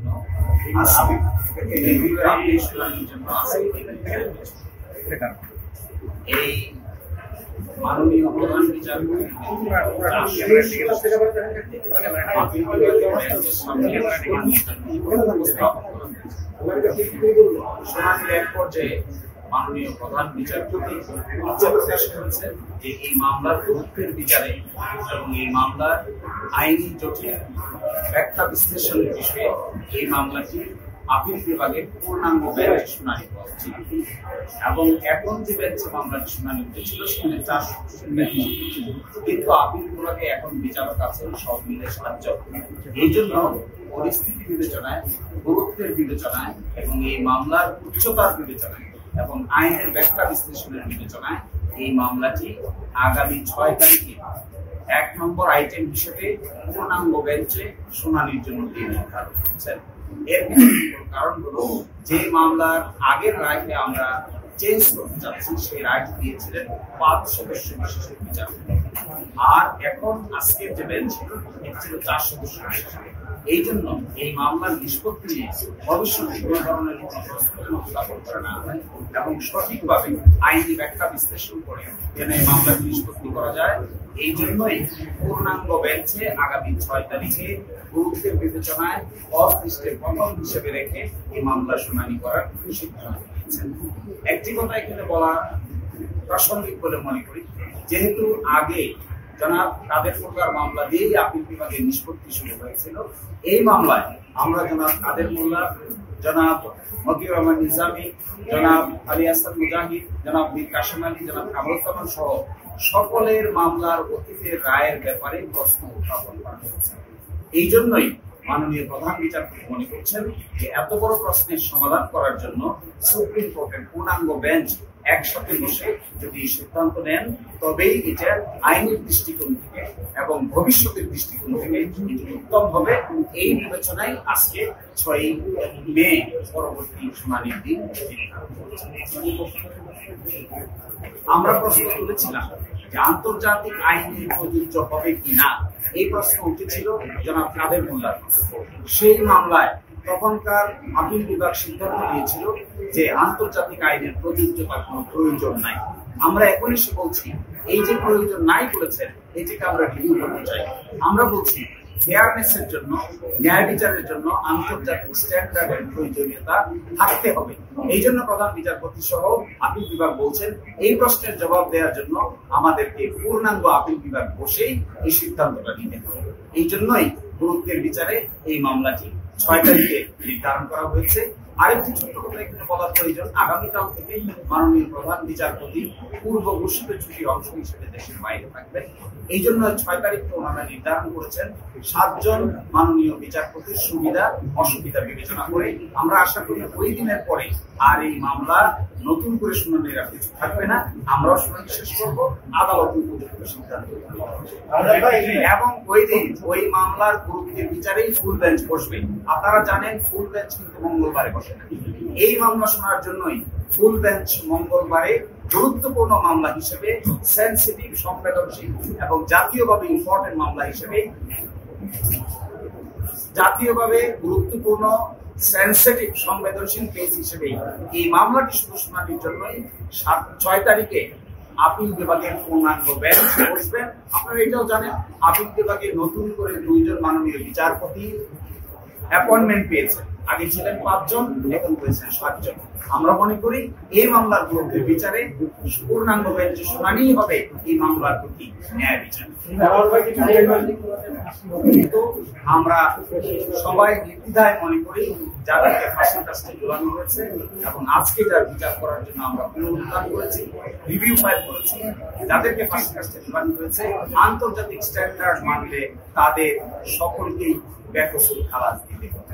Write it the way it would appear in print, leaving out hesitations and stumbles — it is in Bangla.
জন্য এই মাননীয় প্রধান বিচারপতি শুনানির এক পর্যায়ে মাননীয় প্রধান বিচারপতি প্রকাশ করেছেন যে এই মামলার গুরুত্বের বিচারে এবং এই মামলার আইনি জটিল ব্যাখ্যা বিশ্লেষণের বিষয়ে এই মামলাটি আপিল বিভাগের পূর্ণাঙ্গ বেঞ্চে শুনানি হচ্ছে এবং এখন যে বেঞ্চে মামলাটি শুনানি হয়েছিল সেখানে 4 বেঞ্চ, কিন্তু আপিল বিভাগে এখন বিচারক আছেন সব মিলে 7 জন। এই জন্য পরিস্থিতি বিবেচনায়, গুরুত্বের বিবেচনায় এবং এই মামলার উচ্চতার বিবেচনায় এবং আইনের ব্যাখ্যা বিশ্লেষণের বিবেচনায় এই মামলাটি আগামী 6 তারিখে 1 নম্বর আইটেম হিসেবে পূর্ণাঙ্গ বেঞ্চে শুনানির জন্য দিন নির্ধারণ করেছেন। এর কারণ হলো যে মামলার আগের রায়কে আমরা চেঞ্জ করতে চাচ্ছি, সেই রায়টি দিয়েছিলেন 5 সদস্য বিশিষ্ট বিচারপতি, আর এখন আজকের যে বেঞ্চ এটি ছিল 4 সদস্য বিশিষ্ট। এই জন্য এই মামলার নিষ্পত্তি নিয়ে ভবিষ্যতে কোনো ধরনের প্রশ্ন উত্থাপন করে না হয় এবং সঠিকভাবে আইনি ব্যাখ্যা বিশ্লেষণ করে যেন এই মামলার নিষ্পত্তি করা যায়, এই জন্যই পূর্ণাঙ্গ বেঞ্চে আগামী 6 তারিখে গুরুত্বের বিবেচনায় অদৃষ্টের প্রথম হিসেবে রেখে এই মামলা শুনানি করার সিদ্ধান্ত নিয়েছেন। একটি কথা এখানে বলা প্রাসঙ্গিক বলে মনে করি, যেহেতু আগে জনাব কাদের মোল্লার মামলা দিয়েই আপিল বিভাগের নিষ্পত্তি শুরু হয়েছিল, এই মামলায় আমরা জনাব কাদের মোল্লা, জনাব মতিউর রহমান নিজামী, জনাব আলী হাসান মুজাহিদ, জনাব মীর কাসেম আলী, জনাব কামরুজ্জামান সহ সকলের মামলার অতীতের রায়ের ব্যাপারে প্রশ্ন উত্থাপন করা হয়েছে। এই জন্যই মাননীয় প্রধান বিচারপতি মনে করছেন যে এত বড় প্রশ্নের সমাধান করার জন্য সুপ্রিম কোর্টের পূর্ণাঙ্গ বেঞ্চ একসাথে বসে যদি সিদ্ধান্ত নেন, তবেই এটা আইনের দৃষ্টিকোণ থেকে এবং ভবিষ্যতের দৃষ্টিকোণ থেকে এটি উত্তম হবে। এই বিবেচনায় আজকে 6 মে পরবর্তী শুনানির দিন আমরা প্রশ্ন তুলেছিলাম যে আন্তর্জাতিক আইনে প্রযোজ্য হবে কিনা, এই প্রশ্ন উঠেছিল জনাব কাদের মোল্লার। সেই মামলায় তখনকার আপিল বিভাগ সিদ্ধান্ত নিয়েছিল যে আন্তর্জাতিক আইনের প্রযোজ্যতার কোনো প্রয়োজন নাই। আমরা এখন এসে বলছি এই যে প্রয়োজন নাই বলেছেন, এটিকে আমরা রিভিউ করতে চাই। আমরা বলছি ফেয়ারনেসের জন্য, ন্যায় বিচারের জন্য আন্তর্জাতিক স্ট্যান্ডার্ডের প্রয়োজনীয়তা থাকতে হবে। এই জন্য প্রধান বিচারপতি সহ আপিল বিভাগ বলছেন এই প্রশ্নের জবাব দেওয়ার জন্য আমাদেরকে পূর্ণাঙ্গ আপিল বিভাগ বসেই এই সিদ্ধান্তটা নিতে হবে। এই জন্যই গুরুত্বের বিচারে এই মামলাটি 6 তারিখে নির্ধারণ করা হয়েছে। আরেকটি ছোট্ট কথা এখানে বলার প্রয়োজন, আগামীকাল থেকে মাননীয় প্রধান বিচারপতি পূর্ব ঘোষিত ছুটির অংশ হিসেবে দেশের বাইরে থাকবেন। এই জন্য 6 তারিখকে ওনারা নির্ধারণ করেছেন 7 জন মাননীয় বিচারপতির সুবিধা অসুবিধা বিবেচনা করে। আমরা আশা করি ওই দিনের পরে আর এই মামলা নতুন করে শুনানির আর কিছু থাকবে না, আমরাও শুনানি শেষ করবো, আদালত উপযুক্ত সিদ্ধান্ত এবং ওই দিন ওই মামলার গুরুত্বের বিচারেই ফুল বেঞ্চ বসবে। আপনারা জানেন ফুল বেঞ্চ কিন্তু মঙ্গলবারে বসে না। এই মামলা শোনার জন্যই ফুল বেঞ্চ মঙ্গলবারে গুরুত্বপূর্ণ মামলা হিসেবে, সেন্সিটিভ, সংবেদনশীল এবং জাতীয়ভাবে ইম্পর্টেন্ট মামলা হিসেবে, জাতীয়ভাবে গুরুত্বপূর্ণ সেন্সিটিভ সংবেদনশীল কেস হিসেবে এই মামলাটি শুধু শুনানির জন্যই 6 তারিখে আপিল বিভাগের পূর্ণাঙ্গ বেঞ্চ বসবেন। আপনারা এটাও জানেন আপিল বিভাগে নতুন করে 2 জন মাননীয় বিচারপতি অ্যাপয়েন্টমেন্ট পেয়েছেন। আগে ছিলেন 5 জন, এখন হয়েছেন 7 জন। আমরা মনে করি এই মামলার গুরুত্বের বিচারে পূর্ণাঙ্গ বেঞ্চে শুনানি হবে এই মামলার প্রতি ন্যায় বিচার। কিন্তু আমরা সবাই নির্দ্বিধায় মনে করি যাদেরকে ফাঁসির কাছে ঝুলানো হয়েছে এবং আজকে যার বিচার করার জন্য আমরা পুনরুদ্ধার করেছি, রিভিউ ফাইল করেছি, যাদেরকে ফাঁসির কাছে ঝুলানো হয়েছে আন্তর্জাতিক স্ট্যান্ডার্ড মানলে তাদের সকলকেই বেকসুর খালাস দিতে হবে।